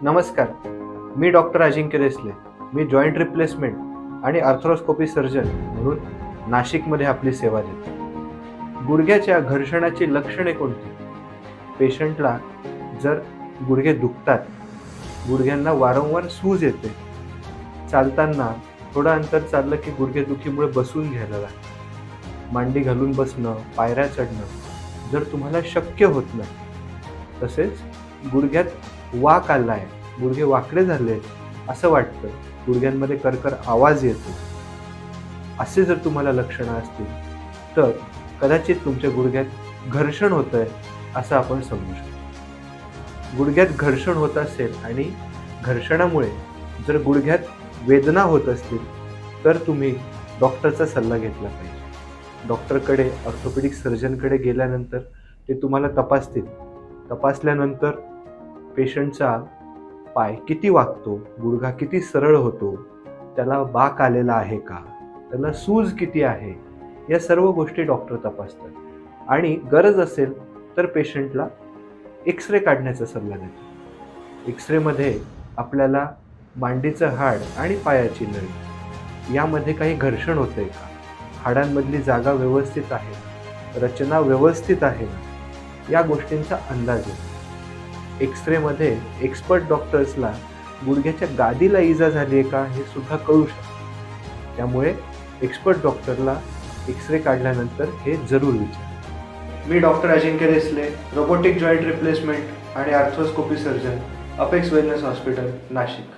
नमस्कार, मी डॉक्टर अजिंक्य देसले. मी joint replacement आणि arthroscopy surgeon म्हणून नाशिकमध्ये आपली सेवा देतो. गुडघ्याच्या घर्षणाची लक्षणे कोणती? पेशंटला जर गुडघे दुखतात, गुडघ्यांना वारंवार सूज येते, चालताना थोडं अंतर चाललं की गुडघेदुखीमुळे बसून घ्यायला लागतं, मांडी घालून बसणं, पायऱ्या चढणं जर तुम्हाला शक्य होत नाही, तसेच गुडघ्यात वाक आला आहे, गुडघे वाकडे झाले असं वाटतं, गुडघ्यांमध्ये करकर आवाज येतो, असे जर तुम्हाला लक्षणं असतील तर कदाचित तुमच्या गुडघ्यात घर्षण होतंय असं आपण समजू शकतो. गुडघ्यात घर्षण होत असेल आणि घर्षणामुळे जर गुडघ्यात वेदना होत असतील तर तुम्ही डॉक्टरचा सल्ला घेतला पाहिजे. डॉक्टरकडे, ऑर्थोपेडिक सर्जनकडे गेल्यानंतर ते तुम्हाला तपासतील. तपासल्यानंतर पेशंटचा पाय किती वाकतो, गुडघा किती सरळ होतो, त्याला बाक आलेला आहे का, त्याला सूज किती आहे, या सर्व गोष्टी डॉक्टर तपासतात आणि गरज असेल तर पेशंटला एक्सरे काढण्याचा सल्ला देतो. एक्सरेमध्ये आपल्याला मांडीचं हाड आणि पायाची नळी यामध्ये काही घर्षण होतंय का, हाडांमधली जागा व्यवस्थित आहे, रचना व्यवस्थित आहे, या गोष्टींचा अंदाज येतो. एक्सरेमध्ये एक्सपर्ट डॉक्टर्सला गुडघ्याच्या गादीला इजा झाली आहे का हे सुद्धा कळू शकतं. त्यामुळे एक्सपर्ट डॉक्टरला एक्सरे काढल्यानंतर हे जरूर विचारा. मी डॉक्टर अजिंक्य देसले, रोबोटिक जॉईंट रिप्लेसमेंट आणि arthroscopy surgeon, apex wellness hospital, Nashik.